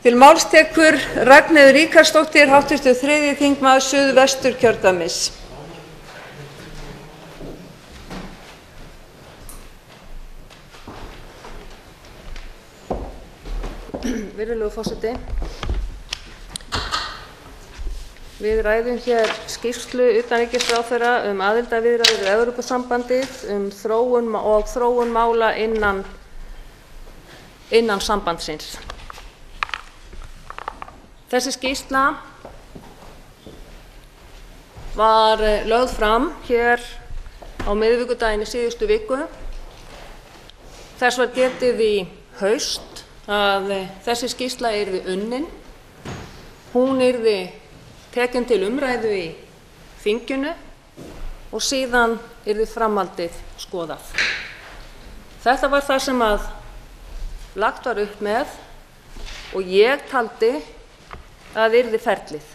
Til máls tekur Ragnheiður Ríkharðsdóttir, 3. þingmaður Suðvesturkjördæmis. Virðulegur forseti. Við ræðum hér skýrslu utanríkisráðherra aðildarviðræður við Evrópusambandið, þróun mála innan sambandsins. Þessi skýrsla var lögð fram hér á miðvikudaginn í síðustu viku. Þess var getið í haust að þessi skýrsla yrði unnin. Hún yrði tekin til umræðu í þinginu og síðan yrði framhaldið skoðað. Þetta var það sem lagt var upp með og ég taldi að yrði ferlið.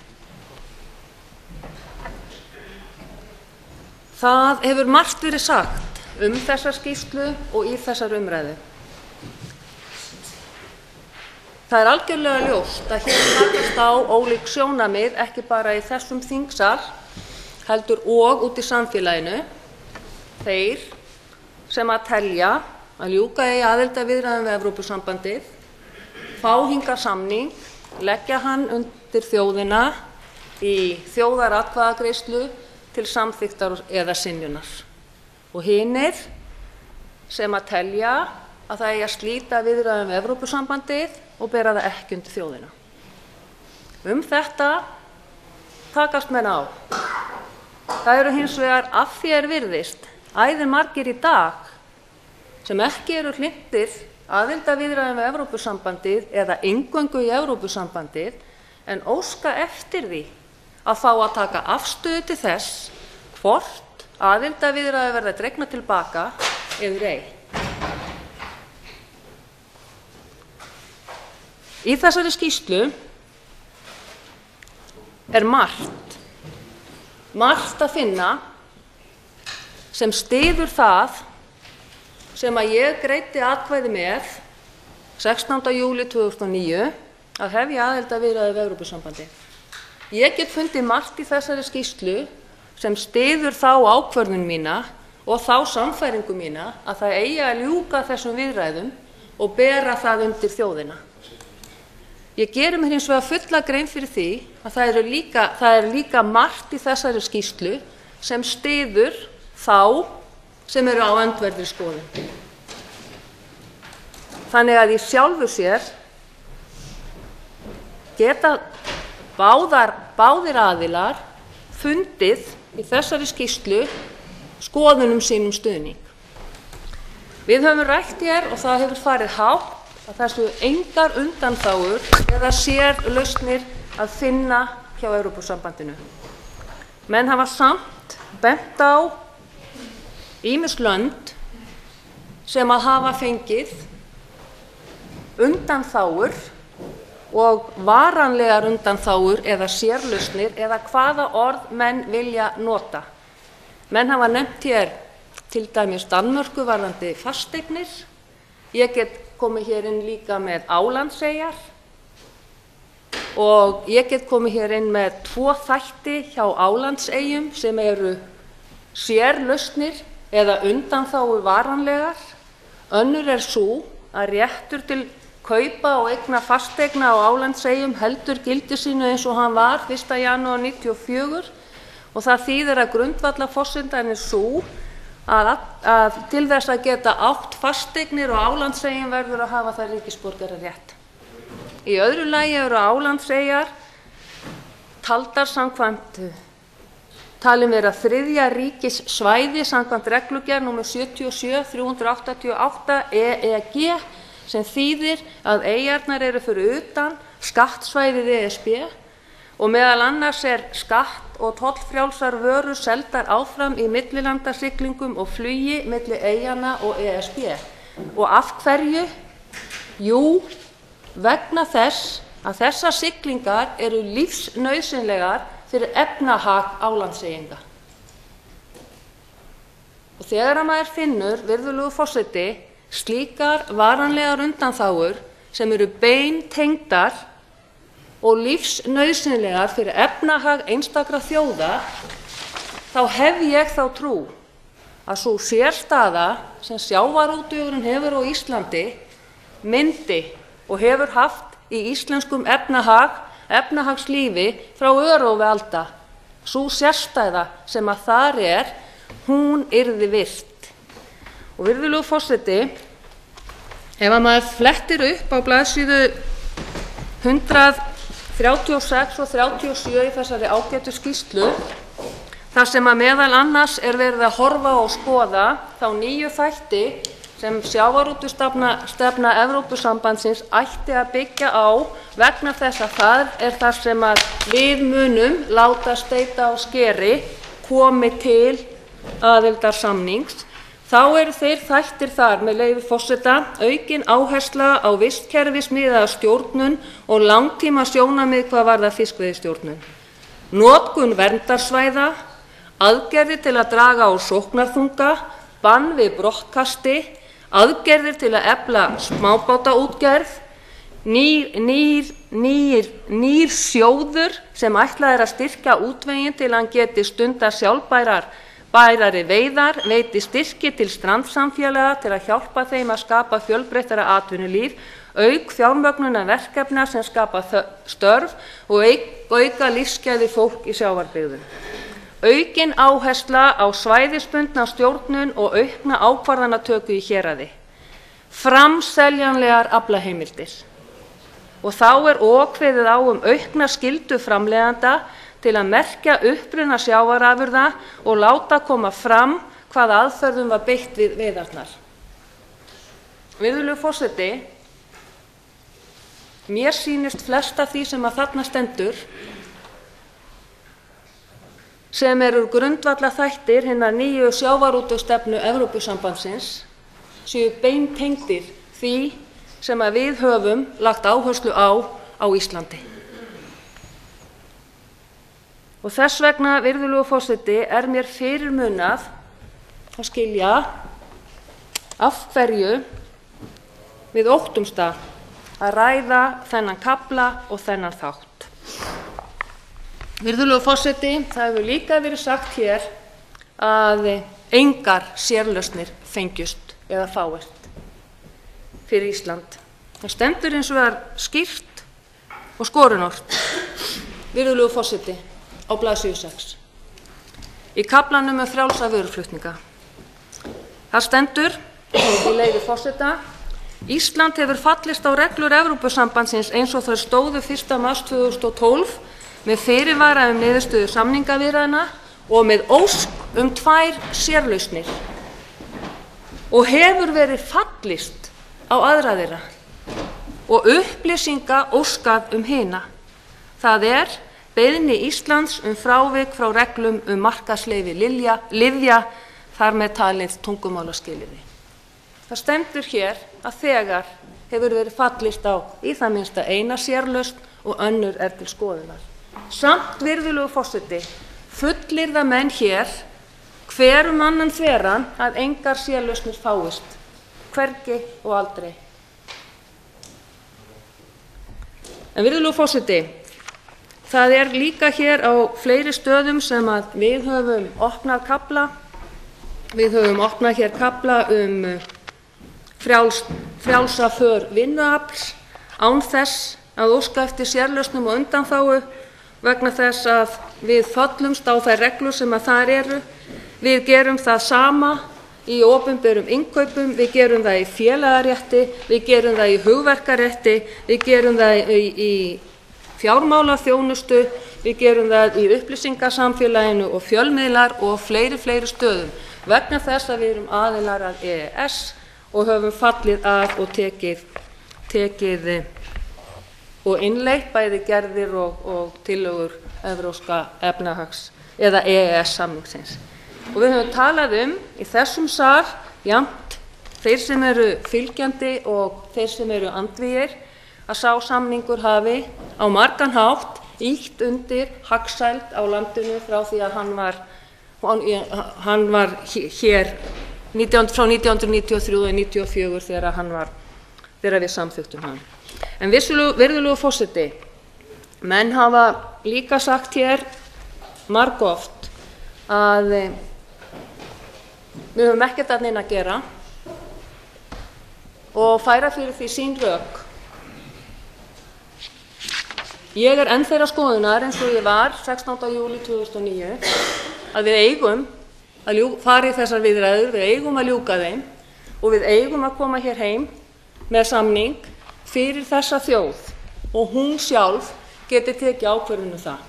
Það hefur margt verið sagt þessa skýrslu og í þessar umræðu. Það er algjörlega ljóst að hér takast á ólík sjónarmið, ekki bara í þessum þingsal, heldur og út í samfélaginu. Þeir sem telja að ljúka eigi aðildarviðræðum við Evrópusambandið, fá hingað samning, leggja hann undir þjóðina í þjóðaratkvæðagreiðslu til samþykktar eða synjunar. Og hinir sem telja að það eigi að slíta viðræðum við Evrópusambandið og bera það ekki undir þjóðina. Þetta takast menn á. Það eru hins vegar af því virðist æðimargir í dag sem ekki eru hlynntir aðildarviðræðum við Evrópusambandið eða eingöngu í Evrópusambandið en óska eftir því að fá að taka afstöðu til þess hvort aðildarviðræður verða dregnar til baka eður ei. Í þessari skýrslu er margt að finna sem styður það sem ég greiddi atkvæði með 16. júlí 2009 að hefja aðildarviðræður við Evrópusambandið. Ég get fundið margt í þessari skýrslu sem styður þá ákvörðun mína og þá sannfæringu mína að það eigi að ljúka þessum viðræðum og bera það undir þjóðina. Ég geri mér hins vegar fulla grein fyrir því að það er líka margt í þessari skýrslu sem styður þá sem eru á öndverðri skoðun. Þannig að í sjálfu sér geta báðir aðilar fundið í þessari skýrslu skoðunum sínum stuðning. Við höfum rætt hér og það hefur farið hátt að þessu engar undanþágur eða sérlausnir að finna hjá Evrópusambandinu. Menn hafa samt bent á ýmis lönd sem hafa fengið undanþágur og varanlegar undanþágur eða sérlausnir eða hvaða orð menn vilja nota. Menn hafa nefnt hér til dæmis Danmörku varðandi fasteignir. Ég get komið hér inn líka með Álandseyjar og ég get komið hér inn með 2 þætti hjá Álandseyjum sem eru sérlausnir eða undanþágur varanlegar. Önnur er sú að réttur til kaupa og eigna fasteigna á Álandseyjum heldur gildi sínu eins og hann var 1. janúar 1994 og það þýðir að grundvallarforsendan er sú að til þess að geta átt fasteignir á Álandseyjum verður að hafa það ríkisborgararétt. Í öðru lagi eru Álandseyjar taldar samkvæmt talin vera 3. ríkissvæði samkvæmt reglugerð nr. 77/388 EEG sem þýðir að eyjarnar eru fyrir utan skattsvæðið ESB og meðal annars skatt- og tollfrjálsar vörur seldar áfram í millilandasiglingum og flugi milli eyjanna og ESB. Og af hverju? Jú, vegna þess að þessar siglingar eru lífsnauðsynlegar fyrir efnahag Álandseyinga. Og þegar maður finnur, virðulegur forseti, slíkar varanlegar undanþágur sem eru beintengdar og lífsnauðsynlegar fyrir efnahag einstakra þjóða, þá hef ég þá trú að sú sérstaða sem sjávarútvegurinn hefur á Íslandi myndi og hefur haft í íslenskum efnahagslífi frá örófi alda. Sú sérstæða sem að þar hún yrði virt. Og virðulegur forseti, ef að maður flettir upp á blaðsíðu 136 og 37 í þessari ágætu skýrslu, þar sem að meðal annars verið að horfa og skoða þá nýju þætti sem sjávarútvegsstefna Evrópusambandsins ætti að byggja á, vegna þess að það það sem að við munum láta steyta á skeri komi til aðildarsamnings. Þá þeir þættir þar, með leyfi forseta, aukin áhersla á vistkerfismiðaða stjórnun og langtímasjónarmið hvað varðar fiskveiðistjórnun. Notkun verndarsvæða, aðgerðir til að draga úr sóknarþunga, bann við brottkasti, aðgerðir til að efla smábátaútgerð, nýr sjóður sem ætlað að styrkja útveginn til að hann geti stundað sjálfbærari veiðar, veiti styrki til strandsamfélaga til að hjálpa þeim að skapa fjölbreyttara atvinnulíf, auk fjármögnunar verkefna sem skapa störf og auka lífsgæði fólk í sjávarbyggðum. Aukin áhersla á svæðisbundna stjórnun og aukna ákvarðanatöku í héraði. Framseljanlegar aflaheimildir. Og þá og kveðið á aukna skyldu framleiðanda til að merkja uppruna sjávarafurða og láta koma fram hvaða aðferðum var beitt við veiðarnar. Virðulegur forseti, mér sýnist flest af því sem að þarna stendur, sem grundvallarþættir hinnar nýju sjávarútvegsstefnu Evrópusambandsins, séu beintengdir því sem að við höfum lagt áherslu á Íslandi. Og þess vegna, virðulegur forseti, mér fyrirmunað að skilja af hverju við óttumst að ræða þennan kafla og þennan þátt. Virðulegur forseti, það hefur líka verið sagt hér að engar sérlausnir fengjust eða fáist fyrir Ísland. Það stendur hins vegar skýrt og skorinort, virðulegur forseti, á blaðsíðu 6. Í kaflanum frjálsa vöruflutninga. Það stendur, í leyfi forseta, Ísland hefur fallist á reglur Evrópusambandsins eins og þær stóðu 1. mars 2012 með fyrirvara niðurstöðu samningaviðræðna og með ósk 2 sérlausnir og hefur verið fallist á aðra þeirra og upplýsinga óskað hina. Það beiðni Íslands frávik frá reglum markaðsleyfi lyfja, þar með talið tungumálaskilyrði. Það stendur hér að þegar hefur verið fallist á í það minnsta eina sérlausn og önnur til skoðunar. Samt, virðulegur forseti, fullyrða menn hér hver annan þveran að engar sérlausnir fáist, hvergi og aldrei. En virðulegur forseti, það líka hér á fleiri stöðum sem að við höfum opnað kafla. Við höfum opnað hér kafla frjálsa för vinnuafls án þess að óska eftir sérlausnum og undanþágu vegna þess að við föllumst á þær reglur sem að þar eru. Við gerum það sama í opinberum innkaupum, við gerum það í félagarétti, við gerum það í hugverkarétti, við gerum það í fjármálaþjónustu, við gerum það í upplýsingasamfélaginu og fjölmiðlar og fleiri stöðum vegna þess að við erum aðilar að EES og höfum fallið að og tekið og innleitt bæði gerðir og tillögur evrópska efnahags eða EES-samningsins. Og við höfum talað í þessum sal, jafnt þeir sem eru fylgjandi og þeir sem eru andvígir, að sá samningur hafi á margan hátt ýtt undir hagsæld á landinu frá því að hann var hér frá 1993 og 1994 þegar við samþykktum hann. En virðulegur forseti, Menn hafa líka sagt hér margoft að við höfum ekkert að neina að gera og færa fyrir því sín rök. Ég er enn þeirrar skoðunar, eins og ég var 16. júlí 2009, að við eigum að fara í þessar viðræður, við eigum að ljúka þeim og við eigum að koma hér heim með samning fyrir þessa þjóð og hún sjálf geti tekið ákvörðun um það.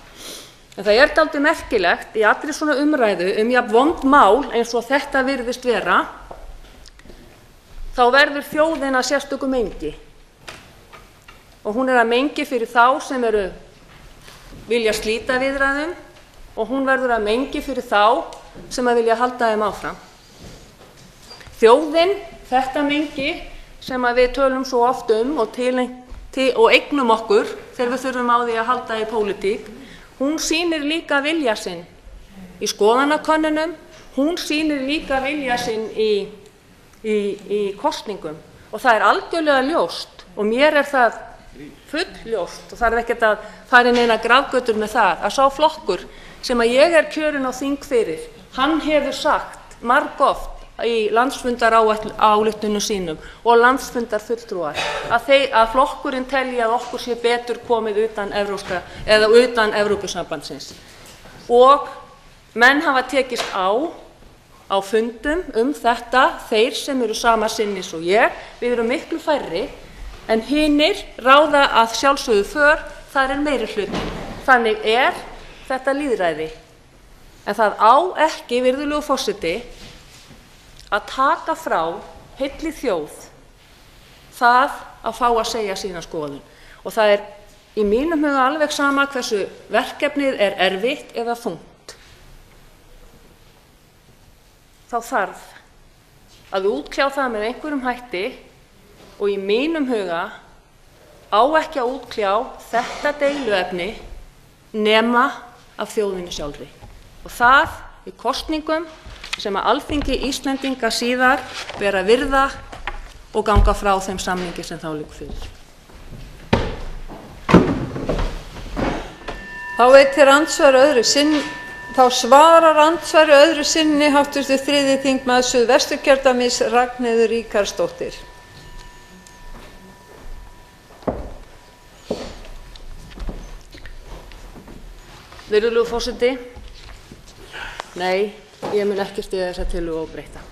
En það er dálítið merkilegt í allri svona umræðu jafn vond mál eins og þetta virðist vera, þá verður þjóðin að sérstöku mengi. Og hún er að mengi fyrir þá sem vilja slíta viðræðum og hún verður að mengi fyrir þá sem vilja halda þeim áfram. Þjóðin, þetta mengi sem við tölum svo oft og eignum okkur þegar við þurfum á því að halda í pólitík, hún sýnir líka vilja sinn í skoðanakönnunum, hún sýnir líka vilja sinn í kosningum og það er algjörlega ljóst og mér er það fullljóst og þarf ekkert að fara inn eina grafgötur með það að sá flokkur sem að ég er kjörinn á þing fyrir, hann hefur sagt margoft í landsfundarályktunum sínum og landsfundarfulltrúar að flokkurinn telji að okkur sé betur komið utan Evrópusambandsins. Og menn hafa tekist á fundum þetta, þeir sem eru sama sinnis og ég, við erum miklu færri, en hinir ráða að sjálfsögðu för, þar er meiri hluti. Þannig er þetta lýðræði. En það á ekki, virðulegur forseti, að taka frá heilli þjóð það að fá að segja sína skoðun. Og það er í mínum huga alveg sama hversu verkefnið er erfitt eða þungt. Þá þarf að útkljá það með einhverjum hætti og í mínum huga á ekki að útkljá þetta deiluefni nema af þjóðinni sjálfri. Og það í kosningum sem að Alþingi Íslendinga síðar ber að virða og ganga frá þeim samningi sem þá liggur fyrir. Þá svarar andsvari öðru sinni hv. 3. þingmaður Suðvesturkjördæmis Ragnheiður Ríkharðsdóttir. Virðulegur forseti, nei, ég mun ekki styðja þessa tillögu óbreytta.